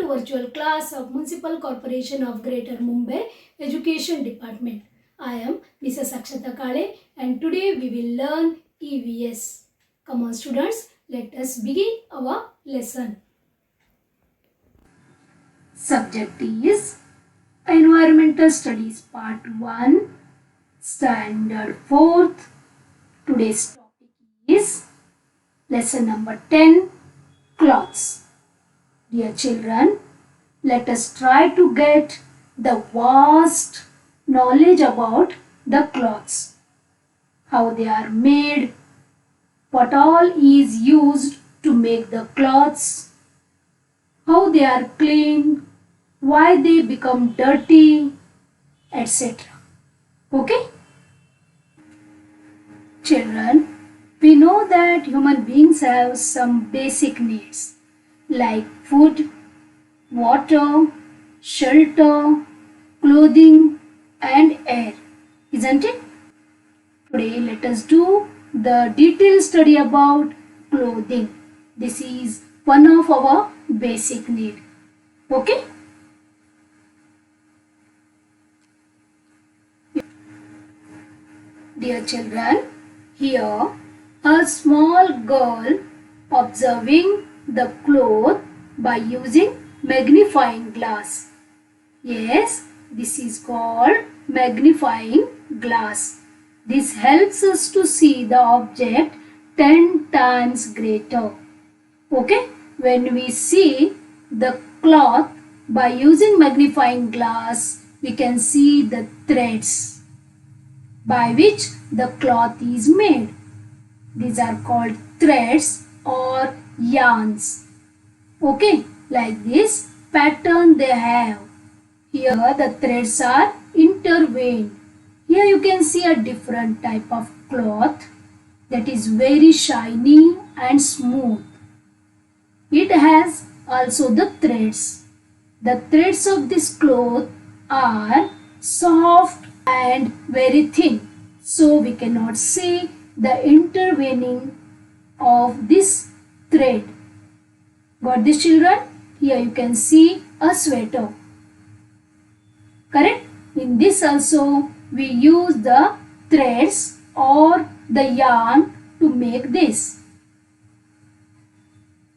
virtual class of Municipal Corporation of Greater Mumbai Education Department. I am Mrs. Akshata Kale and today we will learn EVS. Come on students, let us begin our lesson. Subject is Environmental Studies Part 1, Standard 4th. Today's topic is lesson number 10, Cloths. Dear children, let us try to get the vast knowledge about the cloths, how they are made, what all is used to make the cloths, how they are cleaned, why they become dirty, etc. Okay? Children, we know that human beings have some basic needs like food, water, shelter, clothing and air, isn't it? Today let us do the detailed study about clothing. This is one of our basic need. Okay? Dear children, here a small girl observing the cloth by using magnifying glass. Yes, this is called magnifying glass. This helps us to see the object 10 times greater. Okay, when we see the cloth by using magnifying glass, we can see the threads by which the cloth is made. These are called threads or yarns. Okay, like this pattern they have. Here the threads are intertwined. Here you can see a different type of cloth that is very shiny and smooth. It has also the threads. The threads of this cloth are soft and very thin, so we cannot see the intervening of this thread. Got this, children? Here you can see a sweater. Correct? In this also we use the threads or the yarn to make this.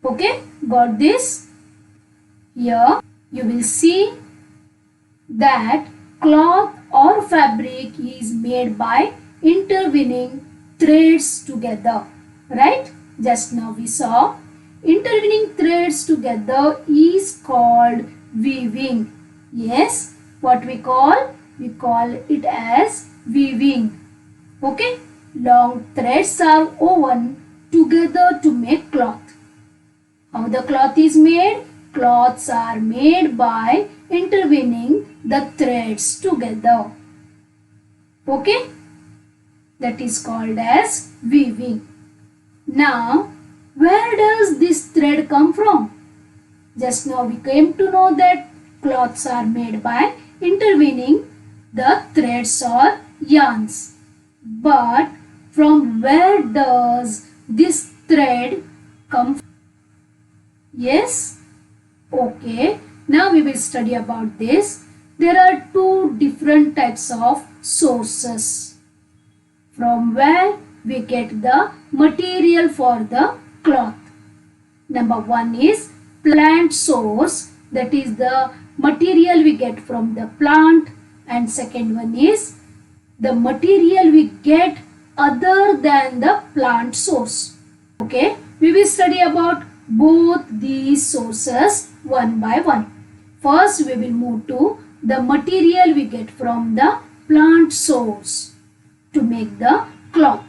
Okay? Got this? Here you will see that cloth or fabric is made by intertwining threads together. Right? Just now we saw intertwining threads together is called weaving. Yes, what we call? We call it as weaving. Okay? Long threads are woven together to make cloth. How the cloth is made? Cloths are made by intertwining the threads together. Okay? That is called as weaving. Now, where does this thread come from? Just now we came to know that cloths are made by intertwining the threads or yarns. But from where does this thread come from? Yes? Okay. Now we will study about this. There are two different types of sources from where we get the material for the cloth. Number one is plant source, that is the material we get from the plant, and second one is the material we get other than the plant source. Okay, we will study about both these sources one by one. First we will move to the material we get from the plant source to make the cloth.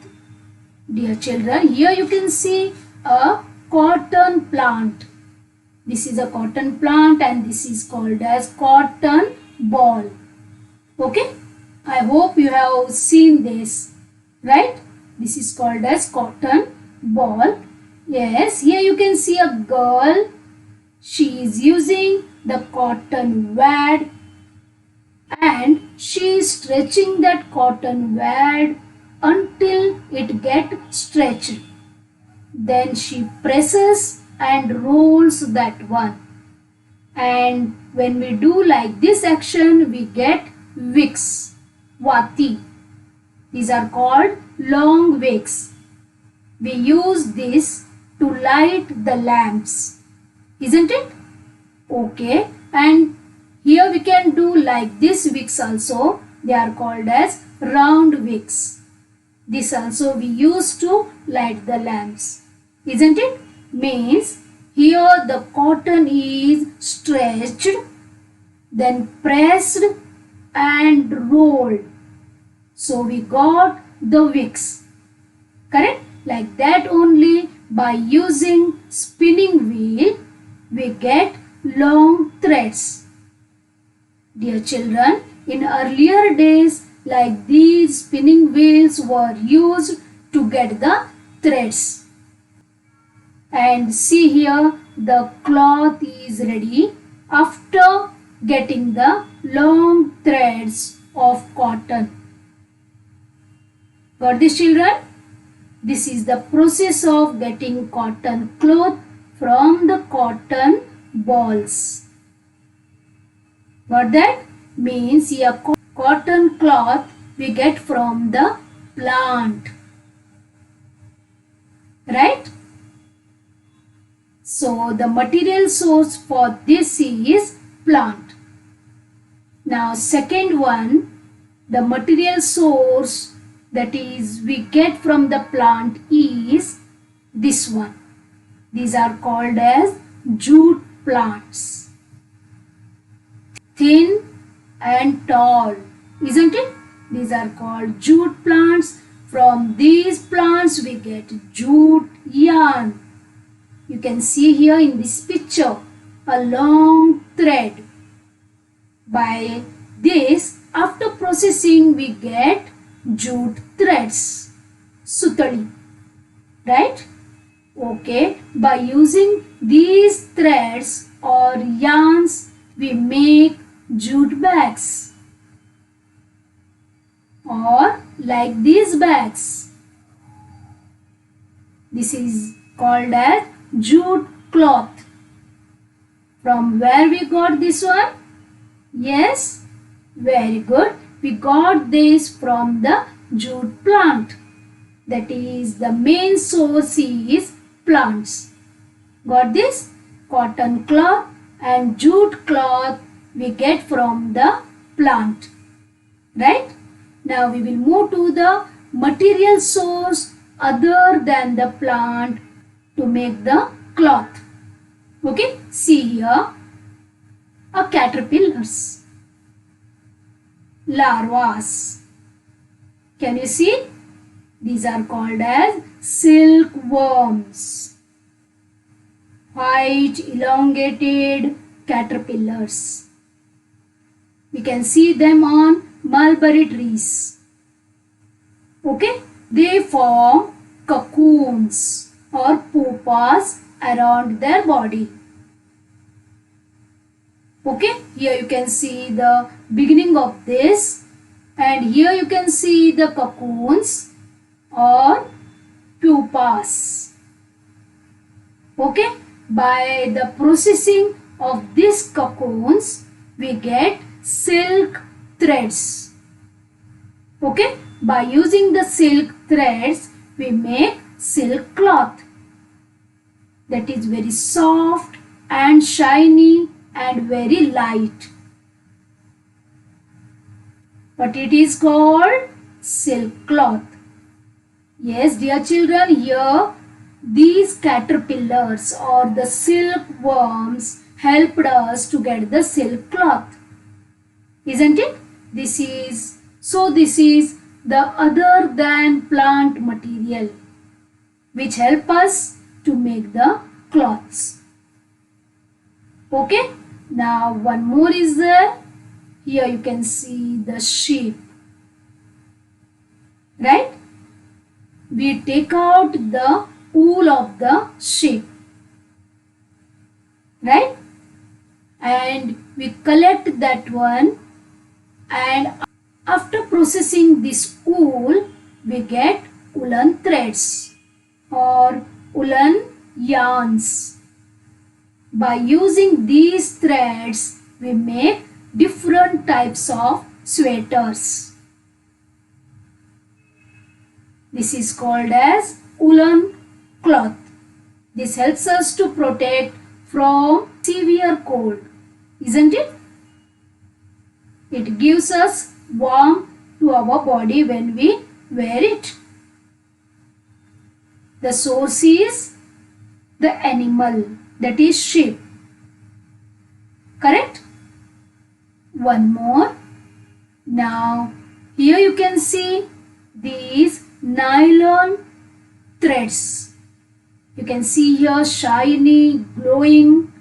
Dear children, here you can see a cotton plant. This is a cotton plant and this is called as cotton ball. Okay, I hope you have seen this, right? This is called as cotton ball. Yes, here you can see a girl. She is using the cotton wad and she is stretching that cotton wad until it gets stretched. Then she presses and rolls that one. And when we do like this action, we get wicks, vati. These are called long wicks. We use this to light the lamps, isn't it? Okay, and here we can do like this wicks also. They are called as round wicks. This also we use to light the lamps, isn't it? Means here the cotton is stretched, then pressed and rolled. So we got the wicks. Correct? Like that only, by using spinning wheel we get long threads. Dear children, in earlier days, like these spinning wheels were used to get the threads. And see here, the cloth is ready after getting the long threads of cotton. Got this, children? This is the process of getting cotton cloth from the cotton balls. Got that? Means a cotton cloth we get from the plant. Right? So the material source for this is plant. Now second one, the material source that is we get from the plant is this one. These are called as jute plants. Thin and tall, isn't it? These are called jute plants. From these plants we get jute yarn. You can see here in this picture a long thread. By this, after processing, we get jute threads, sutali, right? Okay, by using these threads or yarns, we make jute bags, or like these bags. This is called as jute cloth. From where we got this one? Yes, very good. We got this from the jute plant. That is, the main source is plants. Got this? Cotton cloth and jute cloth we get from the plant. Right? Now we will move to the material source other than the plant to make the cloth. Okay? See here. A caterpillars, larvas. Can you see? These are called as silkworms. White elongated caterpillars. We can see them on mulberry trees. Okay? They form cocoons or pupas around their body. Okay, here you can see the beginning of this, and here you can see the cocoons or pupas. Okay, by the processing of these cocoons, we get silk threads. Okay, by using the silk threads, we make silk cloth. That is very soft and shiny and very light. But it is called silk cloth. Yes, dear children, here these caterpillars or the silkworms helped us to get the silk cloth. Isn't it? This is the other than plant material which help us to make the cloths. Okay, now one more is there. Here you can see the sheep, right? We take out the wool of the sheep, right? And we collect that one, and after processing this wool, we get woolen threads or woolen yarns. By using these threads, we make different types of sweaters. This is called as woolen cloth. This helps us to protect from severe cold, isn't it? It gives us warmth to our body when we wear it. The source is the animal, that is sheep. Correct? One more. Now here you can see these nylon threads. You can see here shiny, glowing,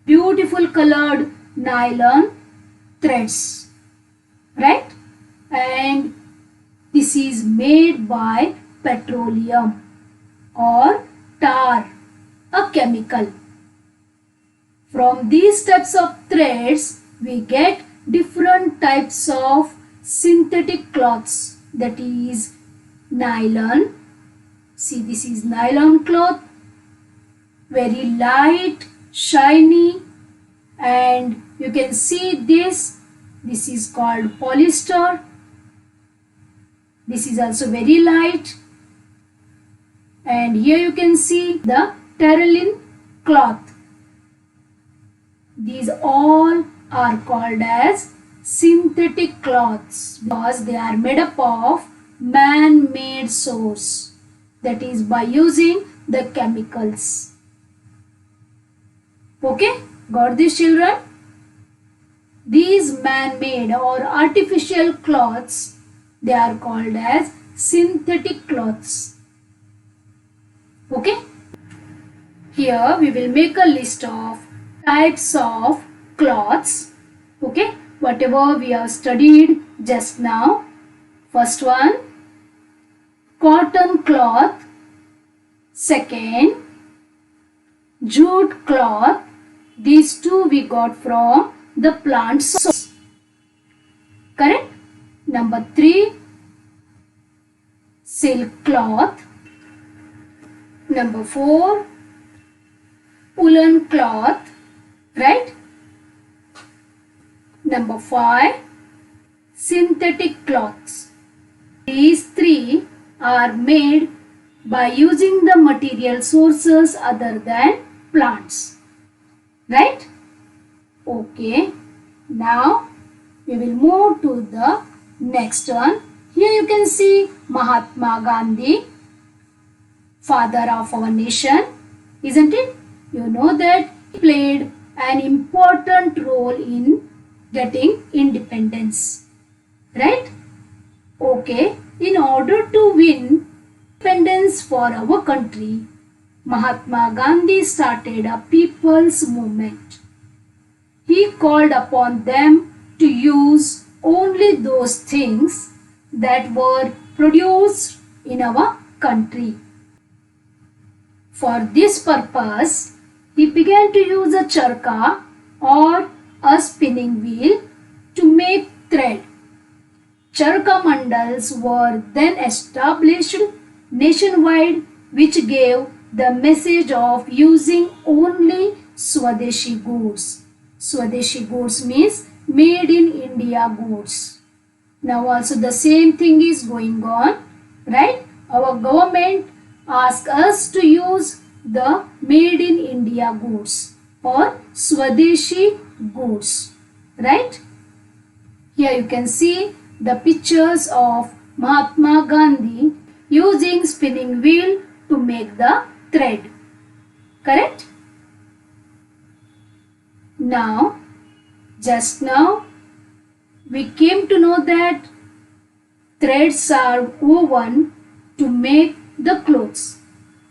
beautiful colored nylon threads, right? And this is made by petroleum or tar, a chemical. From these types of threads we get different types of synthetic cloths, that is nylon. See, this is nylon cloth, very light, shiny, and you can see this is called polyester. This is also very light, and here you can see the terylene cloth. These all are called as synthetic cloths because they are made up of man-made source, that is by using the chemicals. Okay, got this, children? These man-made or artificial cloths, they are called as synthetic cloths. Okay, here we will make a list of types of cloths. Okay, whatever we have studied just now. First one, cotton cloth. Second, jute cloth. These two we got from the plant source. Correct? Number 3, silk cloth. Number 4, woolen cloth. Right? Number 5, synthetic cloths. These 3 are made by using the material sources other than plants. Right? Okay. Now we will move to the next one. Here you can see Mahatma Gandhi, father of our nation, isn't it? You know that he played an important role in getting independence, right? Okay, in order to win independence for our country, Mahatma Gandhi started a people's movement. He called upon them to use only those things that were produced in our country. For this purpose, he began to use a charkha or a spinning wheel to make thread. Charkha mandals were then established nationwide, which gave the message of using only Swadeshi goods. Swadeshi goods means made in India goods. Now also the same thing is going on, right? Our government asks us to use the made in India goods or Swadeshi goods, right? Here you can see the pictures of Mahatma Gandhi using spinning wheel to make the thread. Correct? Now, just now, we came to know that threads are woven to make the clothes,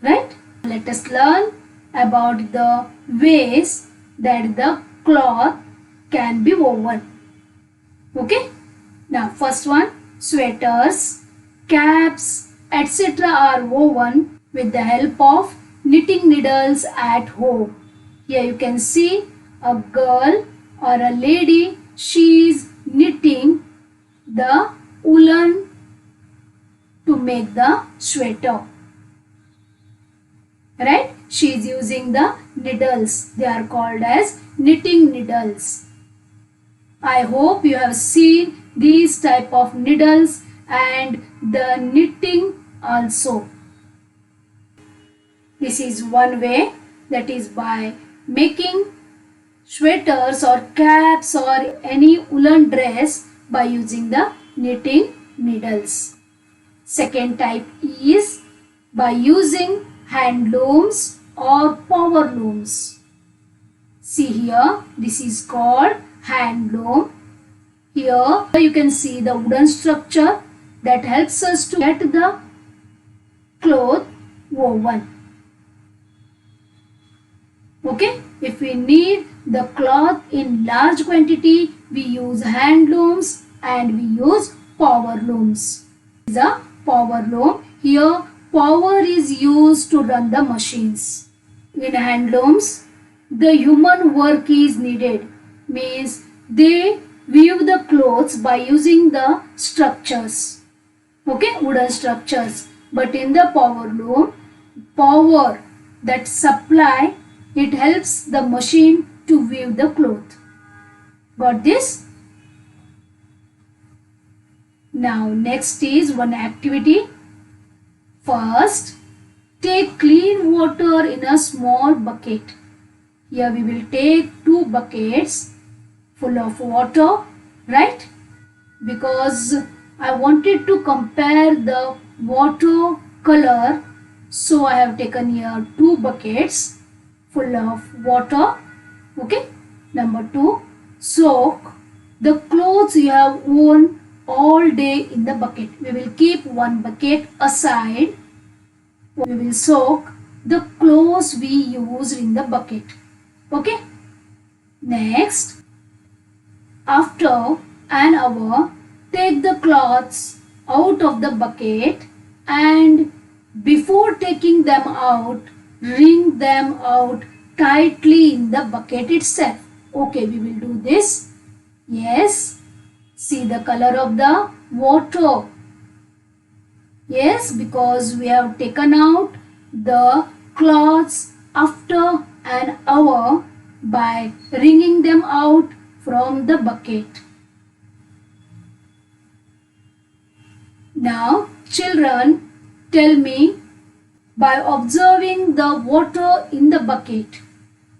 right? Let us learn about the ways that the cloth can be woven. Okay? Now, first one, sweaters, caps, etc. are woven with the help of knitting needles at home. Here you can see a girl or a lady, she is knitting the woolen to make the sweater. right? She is using the needles. They are called as knitting needles. I hope you have seen these type of needles and the knitting also. This is one way, that is by making sweaters or caps or any woolen dress by using the knitting needles. Second type is by using hand looms or power looms. See here, this is called hand loom. Here you can see the wooden structure that helps us to get the cloth woven. Okay, if we need the cloth in large quantity, we use hand looms and we use power looms. This is a power loom. Here power is used to run the machines. In hand looms, the human work is needed. Means they weave the clothes by using the structures. Okay, wooden structures. But in the power loom, power that supply, it helps the machine to weave the cloth. Got this? Now next is one activity. First, take clean water in a small bucket. Here we will take 2 buckets full of water, right? Because I wanted to compare the water color, so I have taken here 2 buckets full of water. Okay. Number 2, soak the clothes you have worn all day in the bucket. We will keep one bucket aside. We will soak the clothes we used in the bucket. Okay. Next, after an hour, take the cloths out of the bucket and before taking them out, wring them out tightly in the bucket itself. Okay, we will do this. Yes, see the color of the water. Yes, because we have taken out the cloths after an hour by wringing them out from the bucket. Now, children, tell me, by observing the water in the bucket,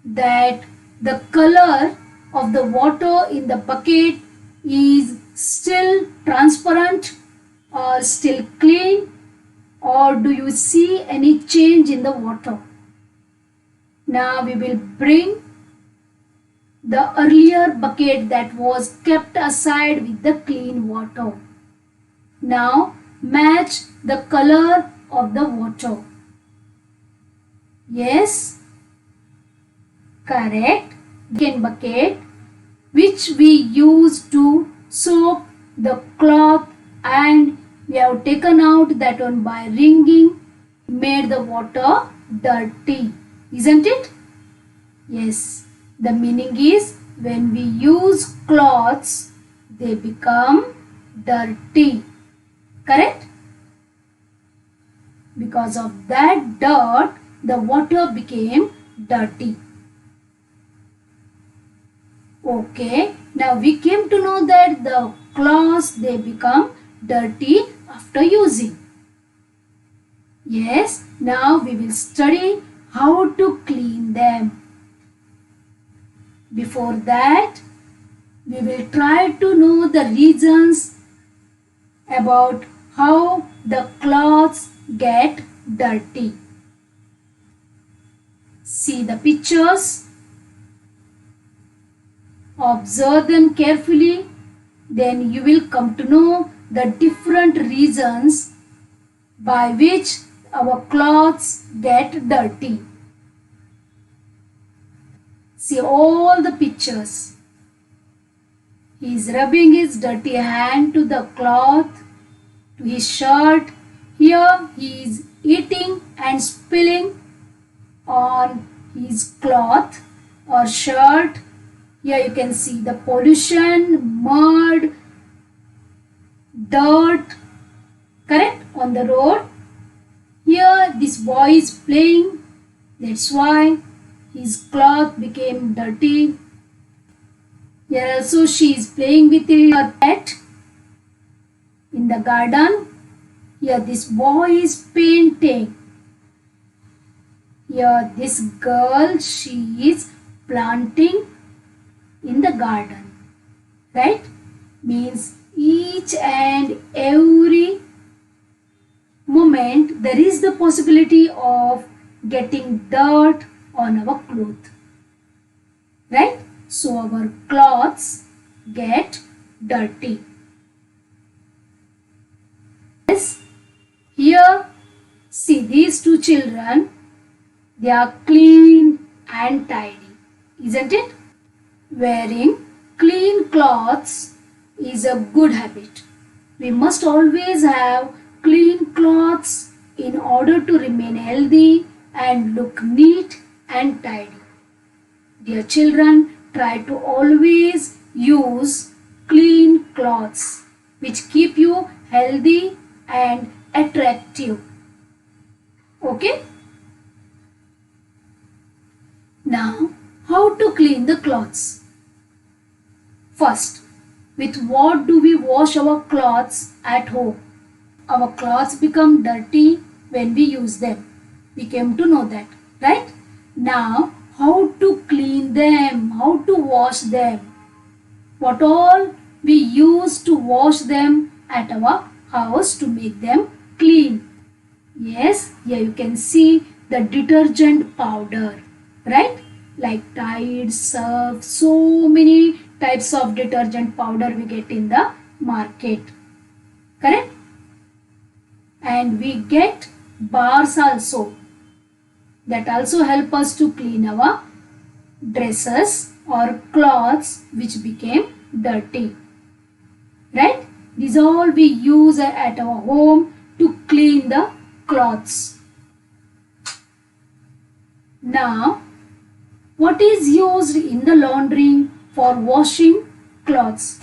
that the color of the water in the bucket is still transparent or still clean, or do you see any change in the water? Now we will bring the earlier bucket that was kept aside with the clean water. Now match the color of the water. Yes, correct. Second bucket which we use to soak the cloth, and we have taken out that one by wringing, made the water dirty, isn't it? Yes, the meaning is when we use cloths, they become dirty, correct? Because of that dirt, the water became dirty. Okay, now we came to know that the cloths, they become dirty after using. Yes, now we will study how to clean them. Before that, we will try to know the reasons about how the clothes get dirty. See the pictures. Observe them carefully, then you will come to know the different reasons by which our clothes get dirty. See all the pictures. He is rubbing his dirty hand to the cloth, to his shirt. Here he is eating and spilling on his cloth or shirt. Here you can see the pollution, mud, dirt, correct, on the road. Here this boy is playing That's why his cloth became dirty. Here also she is playing with her pet in the garden. Here this boy is painting. Here this girl, she is planting in the garden. Right? Means each and every moment there is the possibility of getting dirt on our cloth. Right? So our clothes get dirty. Yes. Here see these two children, they are clean and tidy, isn't it? Wearing clean clothes is a good habit. We must always have clean clothes in order to remain healthy and look neat and tidy. Dear children, try to always use clean clothes which keep you healthy and attractive. Okay? Now, how to clean the clothes? First, with what do we wash our clothes at home? Our clothes become dirty when we use them. We came to know that, right? Now, how to clean them? How to wash them? What all we use to wash them at our house to make them clean? Yes, here you can see the detergent powder, right? Like Tide, Surf, so many types of detergent powder we get in the market, correct? And we get bars also, that also help us to clean our dresses or clothes which became dirty, right? These all we use at our home to clean the clothes. Now, what is used in the laundry for washing clothes?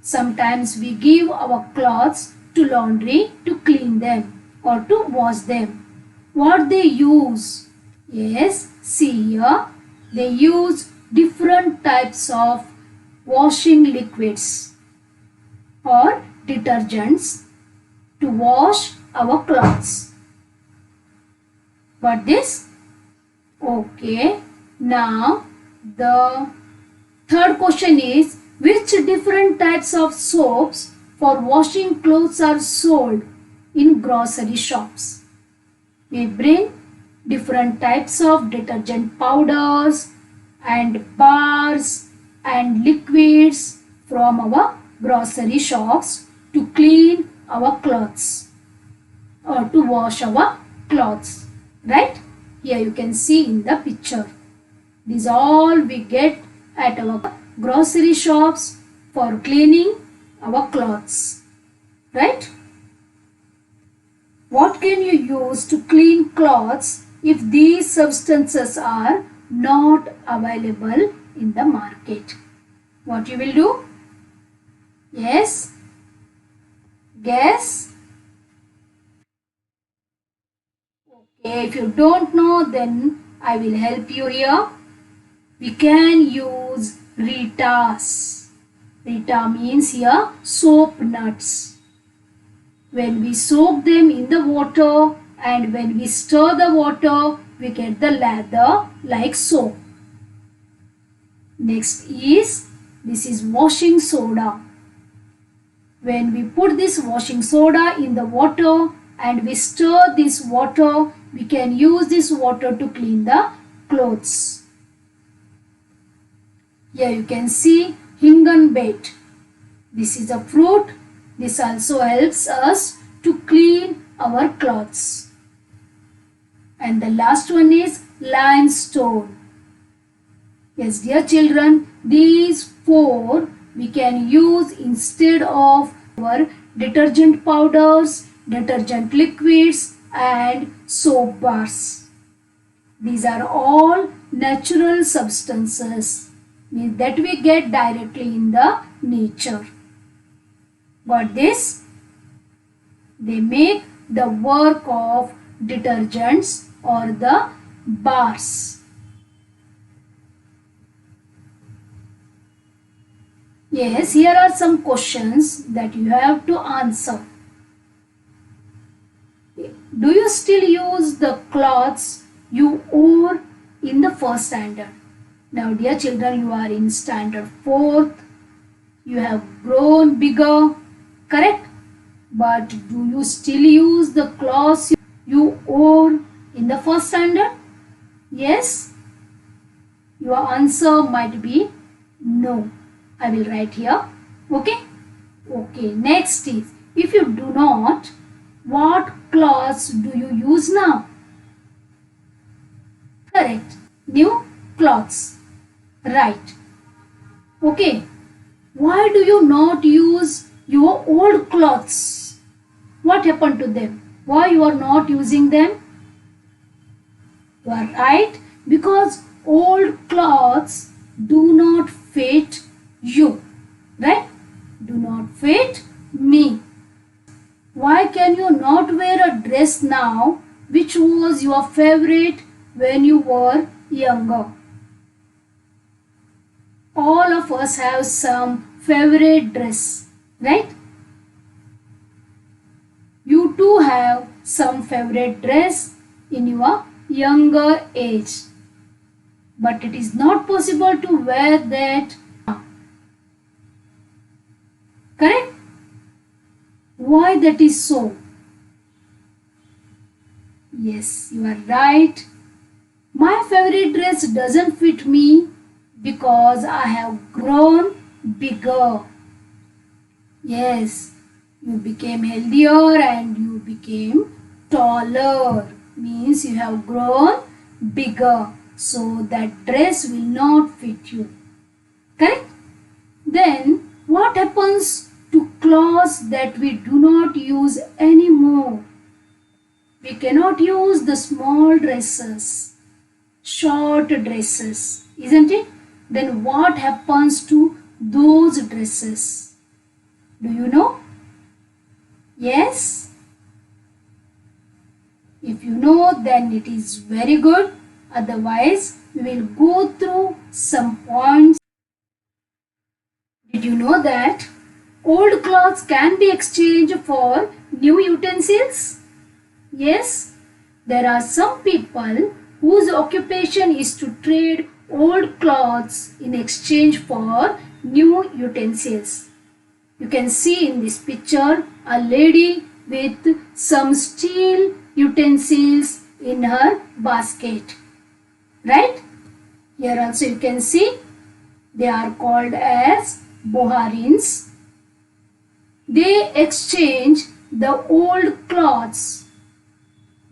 Sometimes we give our clothes to laundry to clean them or to wash them. What they use? Yes, see here, they use different types of washing liquids or detergents to wash our clothes. Got this? Okay. Now the third question is, which different types of soaps for washing clothes are sold in grocery shops? We bring different types of detergent powders and bars and liquids from our grocery shops to clean our clothes or to wash our clothes, right? Here you can see in the picture. These all we get at our grocery shops for cleaning our clothes, right? What can you use to clean clothes if these substances are not available in the market? What you will do? Yes? Guess? Okay, if you don't know, then I will help you here. We can use Ritas. Rita means here soap nuts. When we soak them in the water and when we stir the water, we get the lather like soap. Next is, this is washing soda. When we put this washing soda in the water and we stir this water, we can use this water to clean the clothes. Here you can see hingenbait. This is a fruit. This also helps us to clean our clothes. And the last one is limestone. Yes, dear children, these four we can use instead of our detergent powders, detergent liquids and soap bars. These are all natural substances that we get directly in the nature. Got this? They make the work of detergents or the bars. Yes, here are some questions that you have to answer. Do you still use the clothes you wore in the first standard? Now, dear children, you are in standard 4th. You have grown bigger, correct? But do you still use the clothes you wore in the first standard? Yes? Your answer might be no. I will write here. Okay? Okay. Next is, if you do not, what clothes do you use now? Correct. New clothes. Right. Okay. Why do you not use your old clothes? What happened to them? Why you are not using them? You are right. Because old clothes do not fit you. Right? Do not fit me. Why can you not wear a dress now which was your favorite when you were younger? All of us have some favorite dress, right? You too have some favorite dress in your younger age. But it is not possible to wear that now. Correct? Why that is so? Yes, you are right. My favorite dress doesn't fit me because I have grown bigger. Yes, you became healthier and you became taller. Means you have grown bigger. So that dress will not fit you. Correct? Then what happens to clothes that we do not use anymore? We cannot use the small dresses, short dresses, isn't it? Then what happens to those dresses? Do you know? Yes? If you know, then it is very good. Otherwise, we will go through some points. Did you know that old clothes can be exchanged for new utensils? Yes, there are some people whose occupation is to trade old clothes in exchange for new utensils. You can see in this picture a lady with some steel utensils in her basket. Right? Here also you can see they are called as boharins. They exchange the old clothes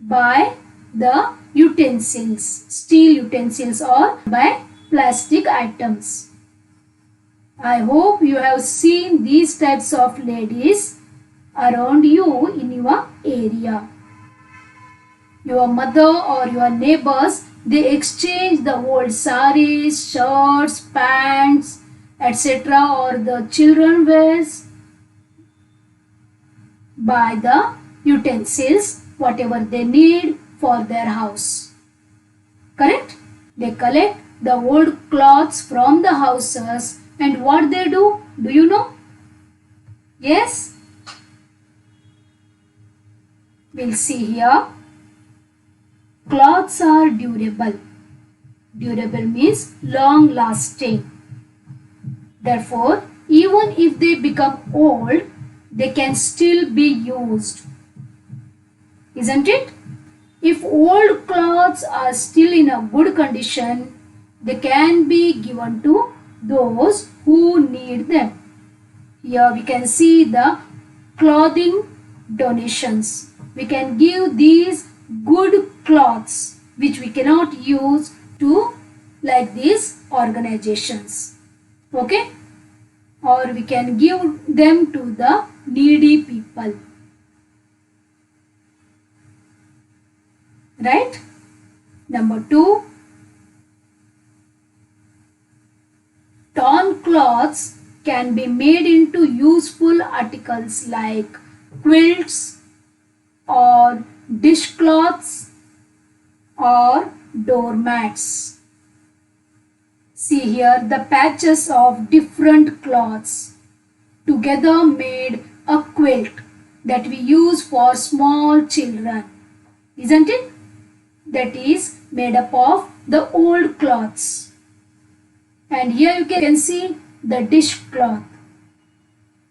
by the utensils, steel utensils or by plastic items. I hope you have seen these types of ladies around you in your area. Your mother or your neighbors, they exchange the old saris, shirts, pants, etc. or the children wears by the utensils, whatever they need for their house. Correct? They collect the old clothes from the houses and what they do you know? Yes? We'll see here. Clothes are durable. Durable means long lasting. Therefore, even if they become old, they can still be used. Isn't it? If old clothes are still in a good condition, they can be given to those who need them. Here we can see the clothing donations. We can give these good clothes which we cannot use to like these organizations. Okay? Or we can give them to the needy people. Right? Number 2, torn cloths can be made into useful articles like quilts or dishcloths or doormats. See here, the patches of different cloths together made a quilt that we use for small children, isn't it? That is made up of the old cloths. And here you can see the dishcloth.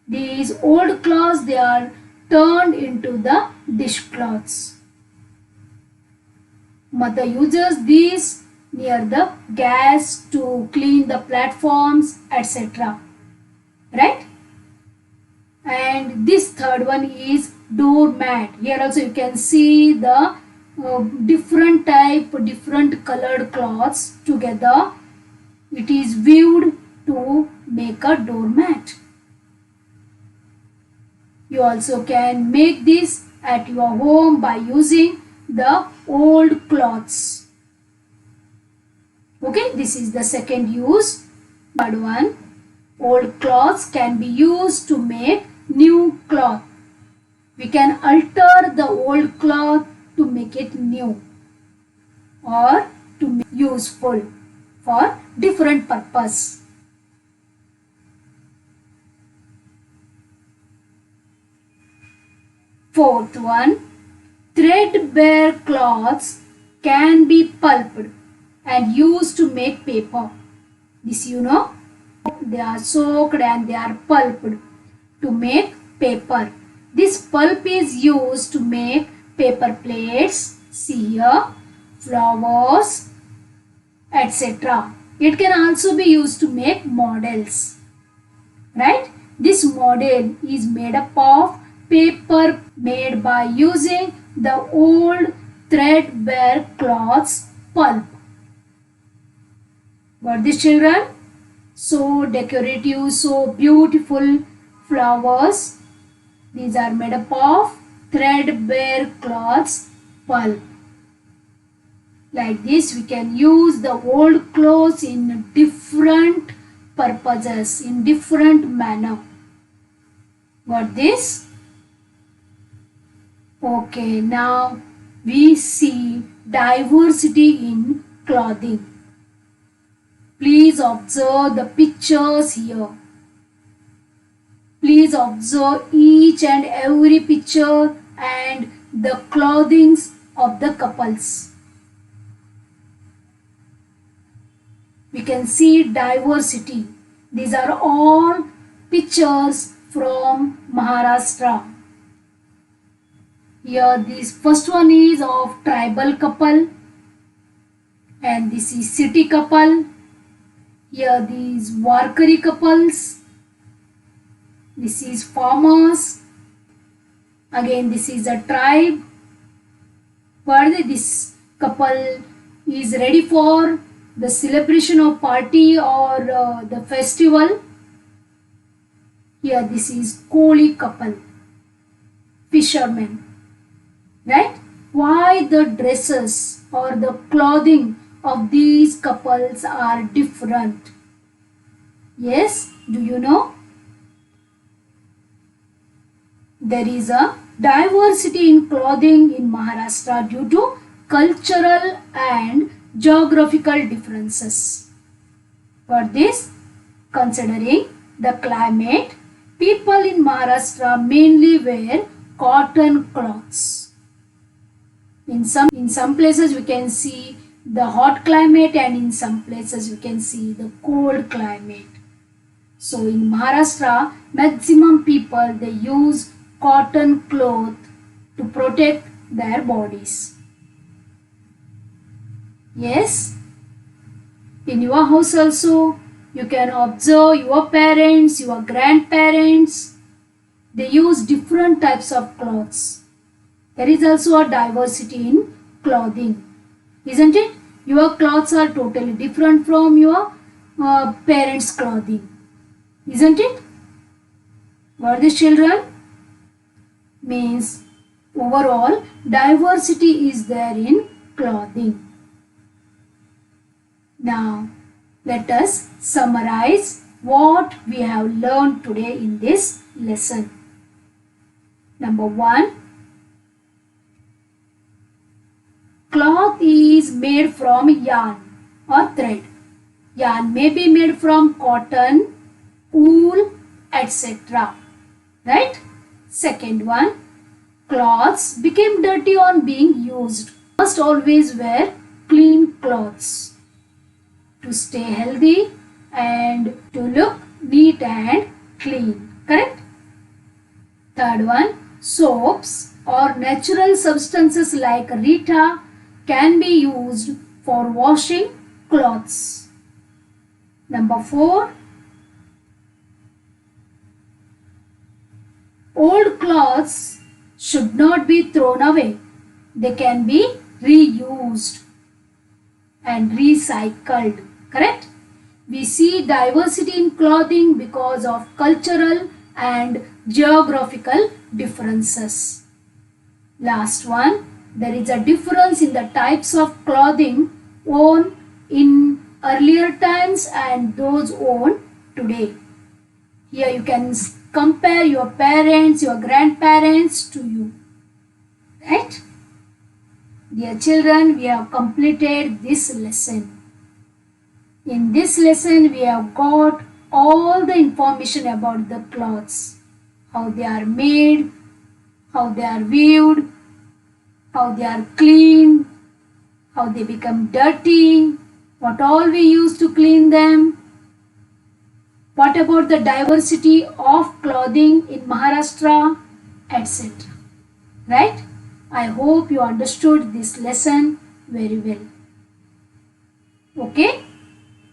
These old cloths, they are turned into the dishcloths. Mother uses these near the gas to clean the platforms, etc. Right? And this third one is doormat. Here also you can see the different colored cloths together. It is weaved to make a doormat. You also can make this at your home by using the old cloths. Okay, this is the second use. Third one, old cloths can be used to make new cloth. We can alter the old cloth to make it new or to make useful for different purpose. Fourth one, threadbare cloths can be pulped and used to make paper. This you know, they are soaked and they are pulped to make paper. This pulp is used to make paper plates, see here, flowers, etc. It can also be used to make models. Right? This model is made up of paper made by using the old threadbare cloths pulp. Got this, children? So decorative, so beautiful flowers. These are made up of threadbare cloths pulp. Like this, we can use the old clothes in different purposes, in different manner. Got this? Okay, now we see diversity in clothing. Please observe the pictures here. Please observe each and every picture and the clothings of the couples. We can see diversity. These are all pictures from Maharashtra. Here this first one is of tribal couple and this is city couple. Here these Warkari couples. This is farmers. Again this is a tribe. Further this couple is ready for the celebration of party or the festival. Here this is Koli couple, fishermen. Right? Why the dresses or the clothing of these couples are different? Yes, do you know? There is a diversity in clothing in Maharashtra due to cultural and geographical differences. For this, considering the climate, people in Maharashtra mainly wear cotton cloths. In some places we can see the hot climate and in some places we can see the cold climate. So in Maharashtra, maximum people they use cotton cloth to protect their bodies. Yes, in your house also you can observe your parents, your grandparents, they use different types of clothes. There is also a diversity in clothing, isn't it? Your clothes are totally different from your parents' clothing, isn't it? Got this, children? Means overall diversity is there in clothing. Now let us summarize what we have learned today in this lesson. Number 1, cloth is made from yarn or thread. Yarn may be made from cotton, wool, etc. Right? Second one, cloths became dirty on being used. Must always wear clean clothes to stay healthy and to look neat and clean. Correct? Third one, soaps or natural substances like Rita can be used for washing clothes. Number 4, old clothes should not be thrown away. They can be reused and recycled. Correct? We see diversity in clothing because of cultural and geographical differences. Last one, there is a difference in the types of clothing worn in earlier times and those worn today. Here you can compare your parents, your grandparents to you. Right? Dear children, we have completed this lesson. In this lesson, we have got all the information about the clothes, how they are made, how they are weaved, how they are cleaned, how they become dirty, what all we use to clean them. What about the diversity of clothing in Maharashtra, etc. Right? I hope you understood this lesson very well. Okay?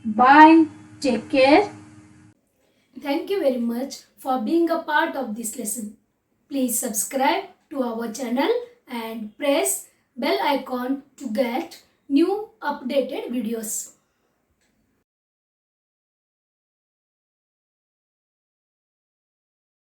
Bye. Take care. Thank you very much for being a part of this lesson. Please subscribe to our channel and press bell icon to get new updated videos.